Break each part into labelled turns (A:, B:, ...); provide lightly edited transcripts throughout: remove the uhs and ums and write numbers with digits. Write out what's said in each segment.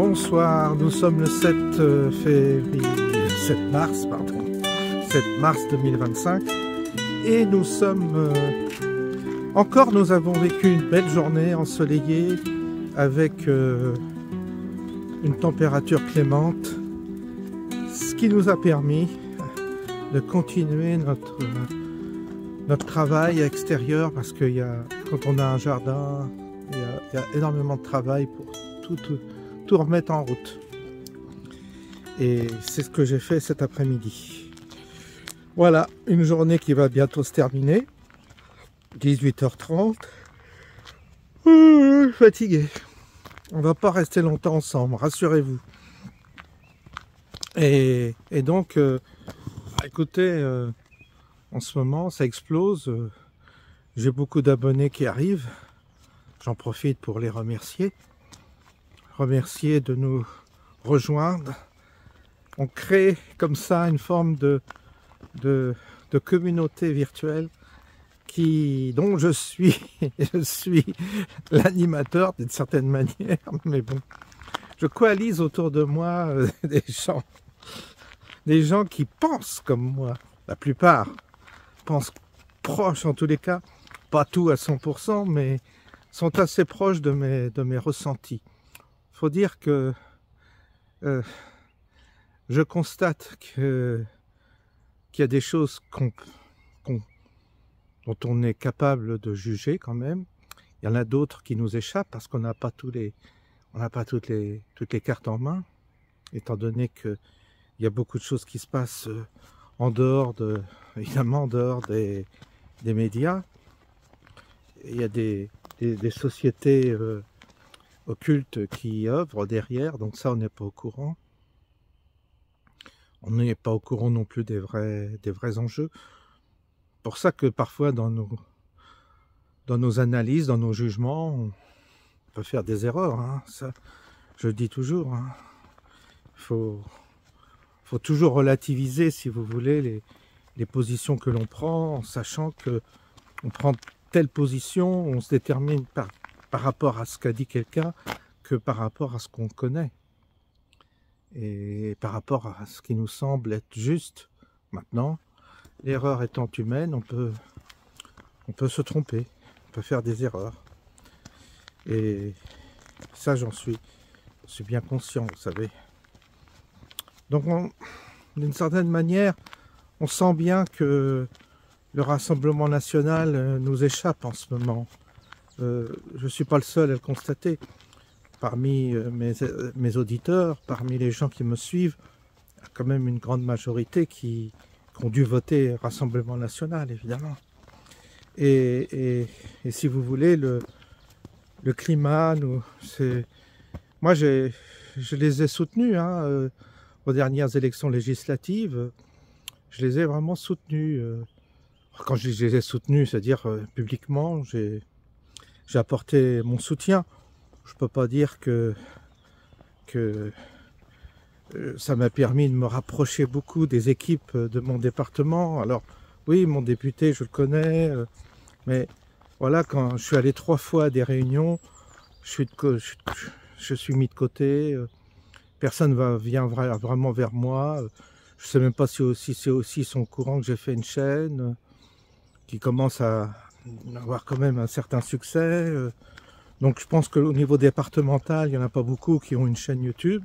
A: Bonsoir, nous sommes le 7 mars 2025 et nous sommes nous avons vécu une belle journée ensoleillée avec une température clémente, ce qui nous a permis de continuer notre travail extérieur, parce que quand on a un jardin, il y a énormément de travail pour tout remettre en route. Et c'est ce que j'ai fait cet après-midi. Voilà, une journée qui va bientôt se terminer. 18h30. Fatigué. On va pas rester longtemps ensemble, rassurez-vous. Et donc, écoutez, en ce moment, ça explose. J'ai beaucoup d'abonnés qui arrivent. J'en profite pour les remercier. Remercier de nous rejoindre. On crée comme ça une forme de communauté virtuelle dont je suis l'animateur d'une certaine manière, mais bon, je coalise autour de moi des gens qui pensent comme moi. La plupart pensent proches, en tous les cas, pas tout à 100%, mais sont assez proches de mes ressentis. Faut dire que je constate qu'il y a des choses dont on est capable de juger quand même. Il y en a d'autres qui nous échappent parce qu'on n'a pas toutes les cartes en main, étant donné qu'il y a beaucoup de choses qui se passent évidemment en dehors des médias. Il y a des sociétés occultes qui œuvrent derrière, donc ça on n'est pas au courant. On n'est pas au courant non plus des vrais enjeux. Pour ça que parfois dans nos analyses, dans nos jugements, on peut faire des erreurs. Hein. Ça, je le dis toujours. Hein. Faut toujours relativiser, si vous voulez, les positions que l'on prend, en sachant que on prend telle position, on se détermine par rapport à ce qu'a dit quelqu'un que par rapport à ce qu'on connaît. Et par rapport à ce qui nous semble être juste. Maintenant, l'erreur étant humaine, on peut se tromper, on peut faire des erreurs. Et ça, j'en suis bien conscient, vous savez. Donc, d'une certaine manière, on sent bien que le Rassemblement national nous échappe en ce moment. Je ne suis pas le seul à le constater. Parmi mes auditeurs, parmi les gens qui me suivent, il y a quand même une grande majorité qui ont dû voter Rassemblement national, évidemment. Et si vous voulez, le climat, moi je les ai soutenus aux dernières élections législatives. Je les ai vraiment soutenus. Quand je les ai soutenus, c'est-à-dire publiquement, j'ai apporté mon soutien. Je ne peux pas dire que ça m'a permis de me rapprocher beaucoup des équipes de mon département. Alors oui, mon député, je le connais, mais voilà, quand je suis allé 3 fois à des réunions, je suis mis de côté, personne vient vraiment vers moi. Je ne sais même pas si c'est aussi son courant que j'ai fait une chaîne qui commence à avoir quand même un certain succès. Donc je pense qu'au niveau départemental, il n'y en a pas beaucoup qui ont une chaîne YouTube.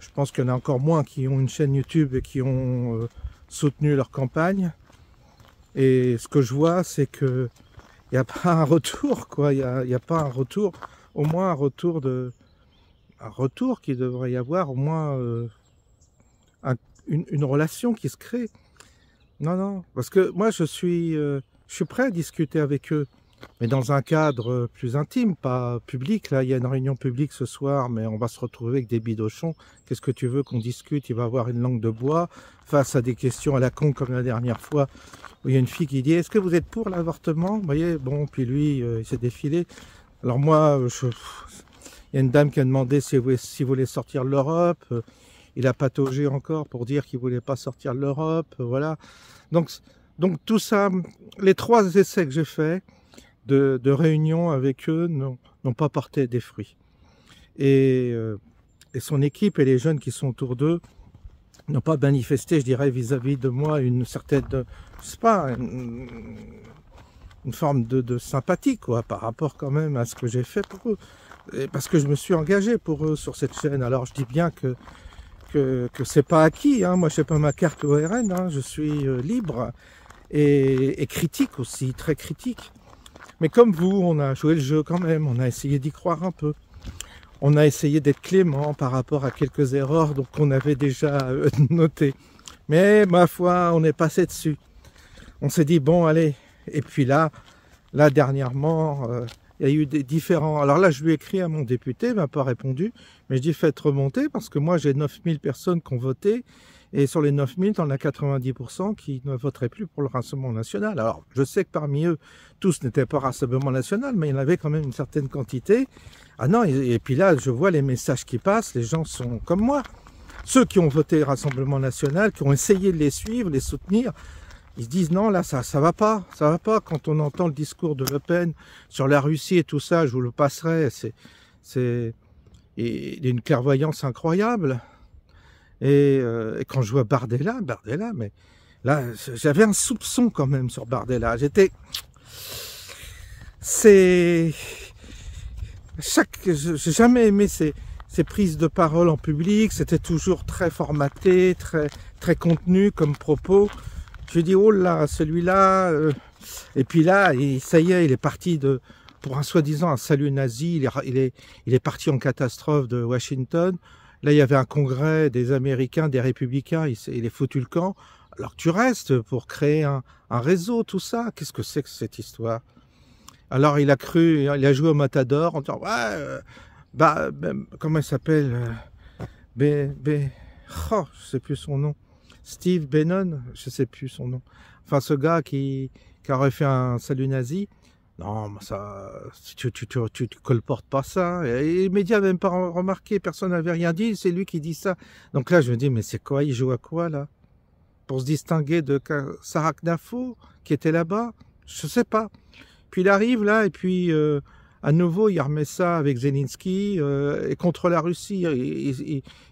A: Je pense qu'il y en a encore moins qui ont une chaîne YouTube et qui ont soutenu leur campagne. Et ce que je vois, c'est qu'il n'y a pas un retour, quoi. Il n'y a pas un retour, au moins un retour qu'il devrait y avoir, au moins une relation qui se crée. Non, parce que moi je suis prêt à discuter avec eux. Mais dans un cadre plus intime, pas public. Là, il y a une réunion publique ce soir, mais on va se retrouver avec des bidochons. Qu'est-ce que tu veux qu'on discute? Il va avoir une langue de bois face à des questions à la con comme la dernière fois, où il y a une fille qui dit « Est-ce que vous êtes pour l'avortement ?» Vous voyez, bon, puis lui, il s'est défilé. Alors moi, il y a une dame qui a demandé s'il voulait sortir de l'Europe. Il a pataugé encore pour dire qu'il ne voulait pas sortir de l'Europe. Voilà. Donc tout ça, les 3 essais que j'ai faits, de réunions avec eux n'ont pas porté des fruits. Et et son équipe et les jeunes qui sont autour d'eux n'ont pas manifesté, je dirais, vis-à-vis de moi une certaine, je sais pas, une forme de sympathie, quoi, par rapport quand même à ce que j'ai fait pour eux. Et parce que je me suis engagé pour eux sur cette chaîne. Alors je dis bien que c'est pas acquis, hein. Moi je n'ai pas ma carte ORN, hein. Je suis libre et critique aussi, très critique. Mais comme vous, on a joué le jeu quand même, on a essayé d'y croire un peu. On a essayé d'être clément par rapport à quelques erreurs donc qu'on avait déjà notées. Mais ma foi, on est passé dessus. On s'est dit, bon, allez. Et puis là dernièrement, il y a eu des différents... Alors là, je lui ai écrit à mon député, il m'a pas répondu. Mais je dis, faites remonter, parce que moi, j'ai 9000 personnes qui ont voté. Et sur les 9000, t'en as 90% qui ne voteraient plus pour le Rassemblement National. Alors, je sais que parmi eux, tous n'étaient pas Rassemblement National, mais il y en avait quand même une certaine quantité. Ah non, et puis là, je vois les messages qui passent, les gens sont comme moi. Ceux qui ont voté Rassemblement National, qui ont essayé de les suivre, les soutenir, ils se disent non, là, ça va pas. Quand on entend le discours de Le Pen sur la Russie et tout ça, je vous le passerai, il y a une clairvoyance incroyable. Et quand je vois Bardella, mais là, j'avais un soupçon quand même sur Bardella. J'ai jamais aimé ces prises de parole en public. C'était toujours très formaté, très contenu comme propos. Je dis oh là, celui-là. Et puis là, ça y est, il est parti pour un soi-disant un salut nazi. Il est parti en catastrophe de Washington. Là, il y avait un congrès des Américains, des Républicains, il est foutu le camp. Alors que tu restes pour créer un réseau, tout ça. Qu'est-ce que c'est que cette histoire? Alors, il a joué au Matador en disant, ouais, comment il s'appelle? Oh, je sais plus son nom. Steve Bannon, je sais plus son nom. Enfin, ce gars qui aurait fait un salut nazi. Non, mais ça, tu colportes pas ça. Et les médias n'avaient même pas remarqué, personne n'avait rien dit, c'est lui qui dit ça. Donc là, je me dis, mais c'est quoi, il joue à quoi, là? Pour se distinguer de Sarah Knafo, qui était là-bas? Je sais pas. Puis il arrive là, et puis à nouveau, il remet ça avec Zelensky, et contre la Russie.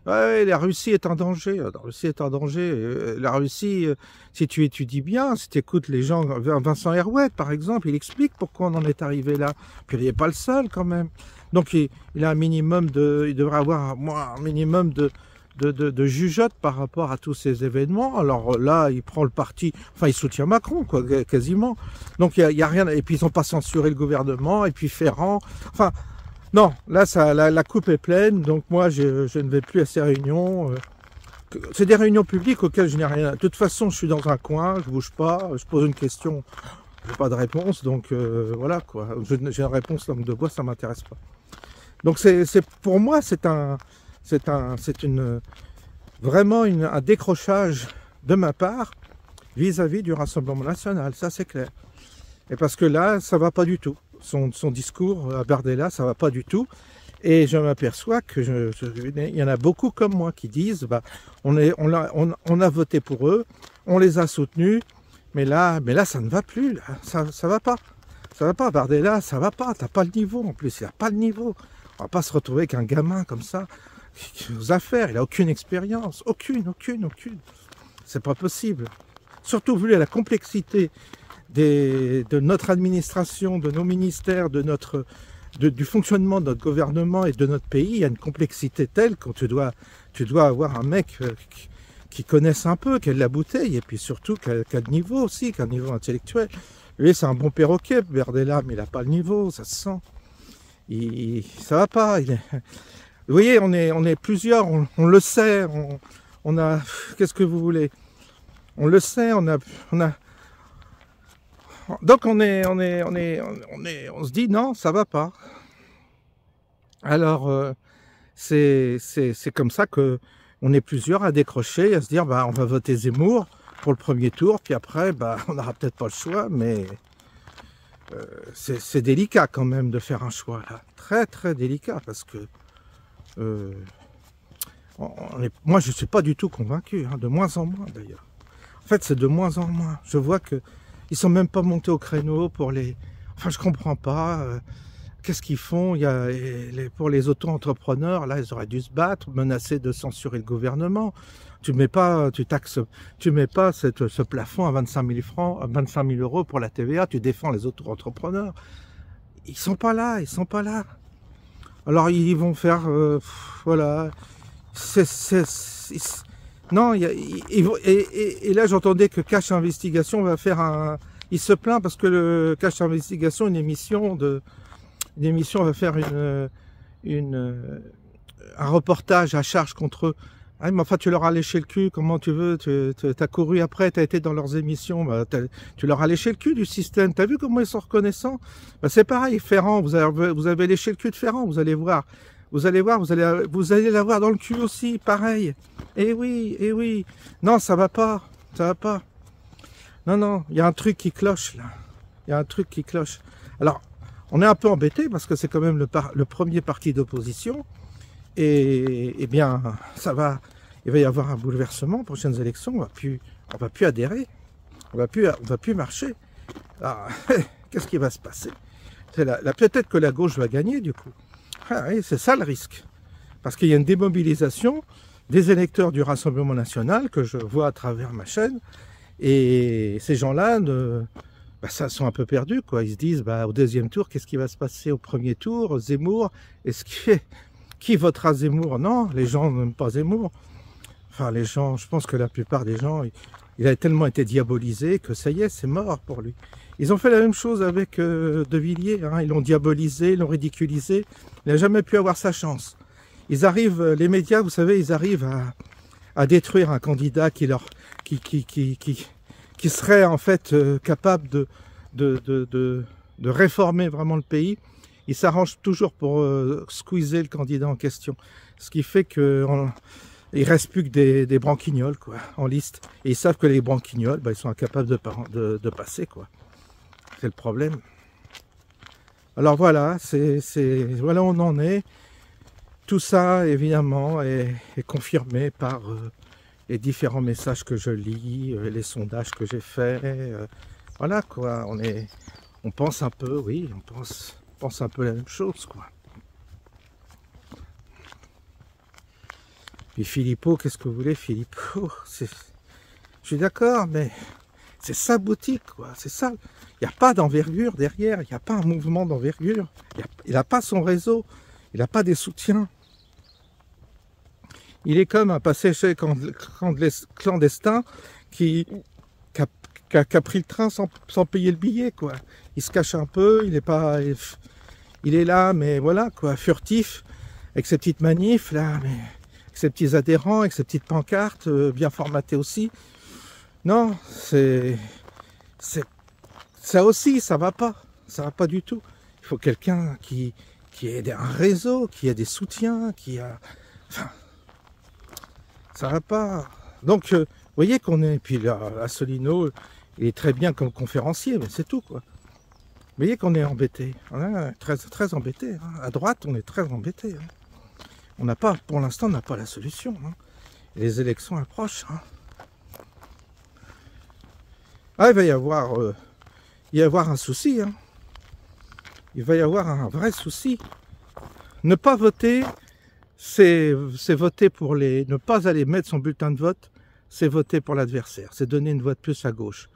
A: Ouais, la Russie est en danger. La Russie est en danger. La Russie, si tu étudies bien, si tu écoutes les gens, Vincent Herouet, par exemple, il explique pourquoi on en est arrivé là. Puis il n'est pas le seul, quand même. Donc il a un minimum il devrait avoir un minimum de jugeote par rapport à tous ces événements. Alors là, il prend le parti, enfin il soutient Macron, quoi, quasiment. Donc il y a rien, et puis ils n'ont pas censuré le gouvernement, et puis Ferrand, enfin, non, là la coupe est pleine, donc moi je ne vais plus à ces réunions. C'est des réunions publiques auxquelles je n'ai rien. De toute façon, je suis dans un coin, je bouge pas, je pose une question, j'ai pas de réponse, donc voilà, quoi. J'ai une réponse langue de bois, ça m'intéresse pas. Donc pour moi, c'est vraiment un décrochage de ma part vis-à-vis du Rassemblement National, ça c'est clair. Et parce que là, ça va pas du tout. Son discours à Bardella, ça va pas du tout. Et je m'aperçois que il y en a beaucoup comme moi qui disent, bah, on a voté pour eux, on les a soutenus, mais là ça ne va plus, là. Ça va pas. Ça va pas, Bardella, ça va pas, t'as pas le niveau en plus, il a pas le niveau. On va pas se retrouver avec un gamin comme ça, aux affaires, il a aucune expérience, aucune. C'est pas possible. Surtout vu la complexité de notre administration, de nos ministères, du fonctionnement de notre gouvernement et de notre pays, il y a une complexité telle que tu dois avoir un mec qui connaisse un peu, qui a de la bouteille, et puis surtout qui a de niveau aussi, qui a un niveau intellectuel. Lui, c'est un bon perroquet, Bardella, mais il n'a pas le niveau, ça se sent. Ça va pas. Vous voyez, on est plusieurs, on le sait, on a... Qu'est-ce que vous voulez? On le sait, on a... Donc on se dit non, ça va pas. Alors c'est comme ça que on est plusieurs à décrocher, à se dire bah on va voter Zemmour pour le premier tour, puis après bah on n'aura peut-être pas le choix, mais c'est délicat quand même de faire un choix là, très délicat parce que moi je suis pas du tout convaincu, hein, de moins en moins d'ailleurs. En fait c'est de moins en moins. Je vois que ils sont même pas montés au créneau pour les... Enfin, je comprends pas. qu'est-ce qu'ils font? Il y a, pour les auto-entrepreneurs, là, ils auraient dû se battre, menacer de censurer le gouvernement. Tu mets pas, tu mets pas ce plafond à 25 000 francs, à 25 000 euros pour la TVA. Tu défends les auto-entrepreneurs. Ils sont pas là, ils sont pas là. Alors ils vont faire, voilà. Non, et là j'entendais que Cash Investigation va faire un. Il se plaint parce que le Cash Investigation, une émission va faire un reportage à charge contre eux. Ah, mais enfin, tu leur as léché le cul, comment tu veux, t'as couru après, t'as été dans leurs émissions, bah, tu leur as léché le cul du système, t'as vu comment ils sont reconnaissants? Bah, c'est pareil, Ferrand, vous avez léché le cul de Ferrand, vous allez voir, vous allez l'avoir dans le cul aussi, pareil. Eh oui, non, ça va pas, Non, non, il y a un truc qui cloche, là, il y a un truc qui cloche. Alors, on est un peu embêté parce que c'est quand même le premier parti d'opposition. Et bien, il va y avoir un bouleversement aux prochaines élections. On va plus adhérer, on va plus marcher. Qu'est-ce qui va se passer? Peut-être que la gauche va gagner du coup. Ah, oui, c'est ça le risque, parce qu'il y a une démobilisation des électeurs du Rassemblement national que je vois à travers ma chaîne, et ces gens-là ça sont un peu perdus, quoi. Ils se disent, au deuxième tour, qu'est-ce qui va se passer au premier tour? Zemmour, qui votera Zemmour? Non, les gens n'aiment pas Zemmour. Enfin, les gens, je pense que la plupart des gens, il a tellement été diabolisé que ça y est, c'est mort pour lui. Ils ont fait la même chose avec De Villiers, hein. Ils l'ont diabolisé, ils l'ont ridiculisé. Il n'a jamais pu avoir sa chance. Ils arrivent, les médias, vous savez, ils arrivent à détruire un candidat qui serait en fait capable de réformer vraiment le pays. Ils s'arrangent toujours pour squeezer le candidat en question. Ce qui fait qu'il reste plus que des branquignoles, quoi, en liste. Et ils savent que les branquignoles, ils sont incapables de passer, quoi. C'est le problème. Alors voilà, voilà où on en est. Tout ça, évidemment, est confirmé par les différents messages que je lis, les sondages que j'ai faits. Voilà, quoi. On pense un peu, oui, on pense un peu la même chose, quoi. Puis Philippot, qu'est-ce que vous voulez, Philippot? Je suis d'accord, mais c'est sa boutique, quoi. C'est ça. Il n'y a pas d'envergure derrière, il n'y a pas un mouvement d'envergure. Il n'a pas son réseau, il n'a pas des soutiens. Il est comme un passager clandestin qui a pris le train sans payer le billet, quoi. Il se cache un peu, il est là, mais voilà, quoi, furtif, avec ses petites manifs, là, mais avec ses petits adhérents, avec ses petites pancartes, bien formatées aussi. Non, ça aussi, ça va pas du tout. Il faut quelqu'un qui ait un réseau, qui ait des soutiens, enfin, ça va pas. Donc, vous voyez qu'on est, puis là, Asselineau, il est très bien comme conférencier, mais c'est tout, quoi. Vous voyez qu'on est embêté, on est très, très embêté. Hein. À droite, on est très embêté. Hein. On n'a pas, pour l'instant, on n'a pas la solution. Hein. Les élections approchent. Hein. Ah, il va y avoir un souci. Hein. Il va y avoir un vrai souci. Ne pas voter, c'est voter pour les... Ne pas aller mettre son bulletin de vote, c'est voter pour l'adversaire. C'est donner une voix de plus à gauche.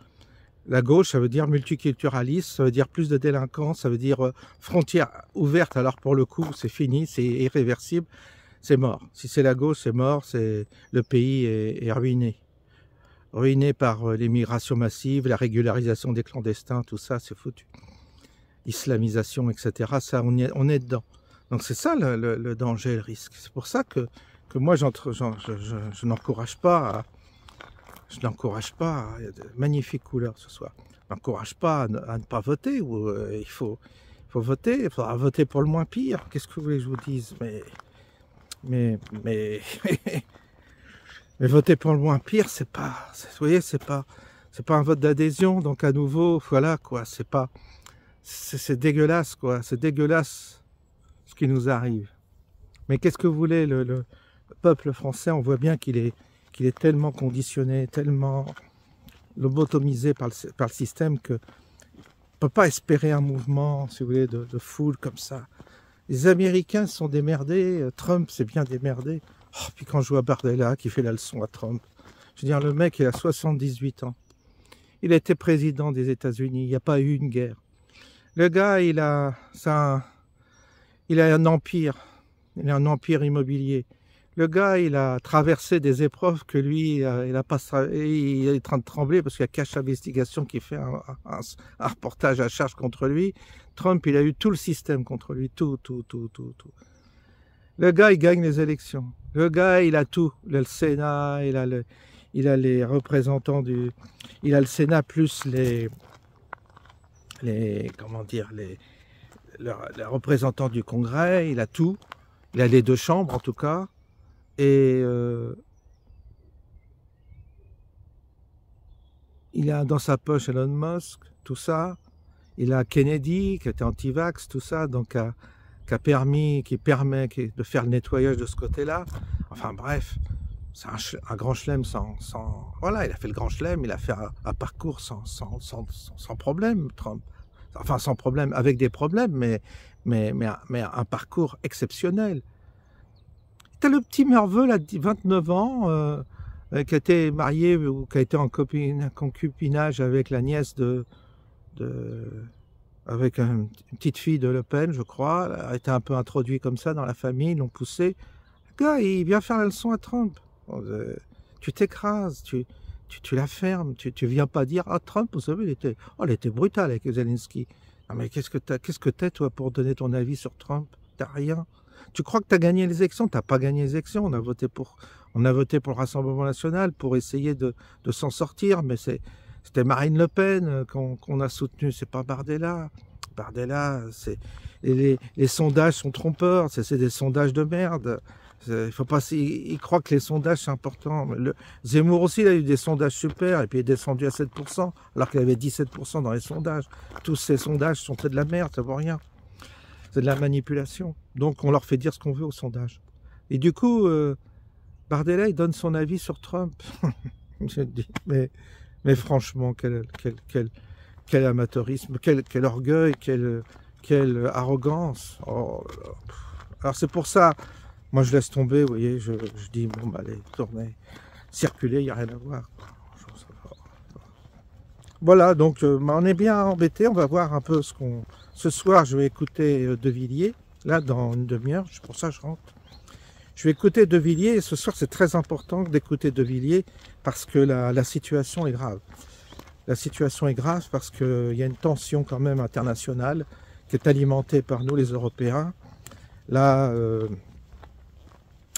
A: La gauche, ça veut dire multiculturalisme, ça veut dire plus de délinquance, ça veut dire frontières ouvertes. Alors pour le coup, c'est fini, c'est irréversible, c'est mort. Si c'est la gauche, c'est mort, le pays est ruiné. Ruiné par l'immigration massive, la régularisation des clandestins, tout ça, c'est foutu. Islamisation, etc., ça, on est dedans. Donc c'est ça le danger, le risque. C'est pour ça que moi, je n'encourage pas il y a de magnifiques couleurs ce soir. Je n'encourage pas à ne pas voter. Il faut voter, il faudra voter pour le moins pire. Qu'est-ce que vous voulez que je vous dise? Mais voter pour le moins pire, vous voyez, c'est pas un vote d'adhésion. Donc à nouveau, voilà, quoi, c'est dégueulasse, quoi. C'est dégueulasse ce qui nous arrive. Mais qu'est-ce que vous voulez, le peuple français, on voit bien qu'il est tellement conditionné, tellement lobotomisé par le système que peut pas espérer un mouvement, si vous voulez, de foule comme ça. Les Américains sont démerdés, Trump s'est bien démerdé. Oh, puis quand je vois Bardella qui fait la leçon à Trump, je veux dire, le mec, il a 78 ans. Il a été président des États-Unis, il n'y a pas eu une guerre. Le gars, il a un empire, il a un empire immobilier. Le gars, il a traversé des épreuves que lui, il est en train de trembler parce qu'il y a Cash Investigation qui fait un reportage à charge contre lui. Trump, il a eu tout le système contre lui, tout. Le gars, il gagne les élections. Le gars, il a tout. Il a le Sénat, il a les représentants il a le Sénat plus les représentants du Congrès, il a tout. Il a les deux chambres, en tout cas. Et il a dans sa poche Elon Musk, tout ça. Il a Kennedy, qui était anti-vax, tout ça, donc qui permet de faire le nettoyage de ce côté-là. Enfin bref, c'est un grand chelem Voilà, il a fait le grand chelem, il a fait un parcours sans problème, Trump. Enfin, sans problème, avec des problèmes, mais un parcours exceptionnel. T'as le petit Merveux, là, 29 ans, qui a été marié ou qui a été en concubinage avec la nièce avec une petite fille de Le Pen, je crois. Elle a été un peu introduit comme ça dans la famille, ils l'ont poussé. Le gars, il vient faire la leçon à Trump. Tu t'écrases, tu la fermes, tu viens pas dire « Ah, Trump, vous savez, il était brutal avec Zelensky. » Non, mais qu'est-ce que t'es, toi, pour donner ton avis sur Trump? T'as rien. Tu crois que tu as gagné les élections? Tu n'as pas gagné les élections. On a voté pour le Rassemblement National pour essayer de s'en sortir, mais c'était Marine Le Pen qu'on a soutenu, c'est pas Bardella. Bardella, les sondages sont trompeurs, c'est des sondages de merde. Il croit que les sondages c'est important. Zemmour aussi, il a eu des sondages super, et puis il est descendu à 7%, alors qu'il avait 17% dans les sondages. Tous ces sondages sont de la merde, ça vaut rien. C'est de la manipulation. Donc on leur fait dire ce qu'on veut au sondage. Et du coup, Bardella, il donne son avis sur Trump. Je dis, mais franchement, quel amateurisme, quel orgueil, quelle arrogance. Oh, alors c'est pour ça, moi je laisse tomber, vous voyez, je dis, bon, bah, allez, tournez, circulez, il n'y a rien à voir. Voilà, donc on est bien embêté, on va voir un peu ce soir, je vais écouter De Villiers, là, dans une demi-heure, pour ça je rentre. Je vais écouter De Villiers, et ce soir c'est très important d'écouter De Villiers, parce que la situation est grave. La situation est grave parce qu'il y a une tension quand même internationale qui est alimentée par nous les Européens. Là,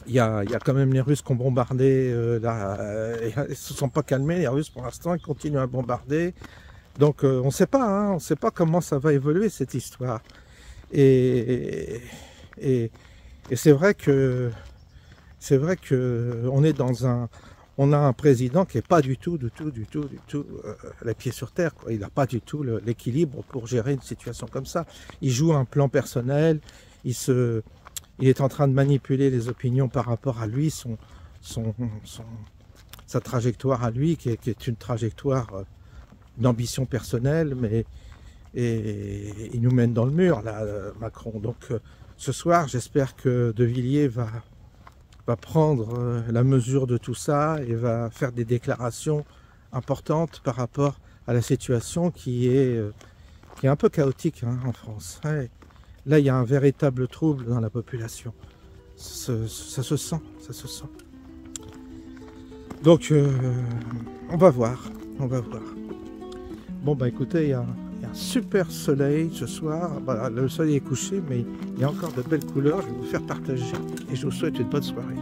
A: il y a quand même les Russes qui ont bombardé, ils ne se sont pas calmés, les Russes pour l'instant, ils continuent à bombarder. Donc on ne sait pas, hein, on ne sait pas comment ça va évoluer cette histoire. Et c'est vrai que on a un président qui n'est pas du tout les pieds sur terre, quoi. Il n'a pas du tout l'équilibre pour gérer une situation comme ça. Il joue un plan personnel, il est en train de manipuler les opinions par rapport à lui, sa trajectoire à lui, qui est une trajectoire d'ambition personnelle, et il nous mène dans le mur, là, Macron. Donc ce soir, j'espère que De Villiers va prendre la mesure de tout ça et va faire des déclarations importantes par rapport à la situation qui est un peu chaotique, hein, en France. Ouais. Là, il y a un véritable trouble dans la population. Ça se sent. Donc, on va voir. Bon, bah écoutez, il y a un super soleil ce soir. Bah, le soleil est couché, mais il y a encore de belles couleurs. Je vais vous faire partager et je vous souhaite une bonne soirée.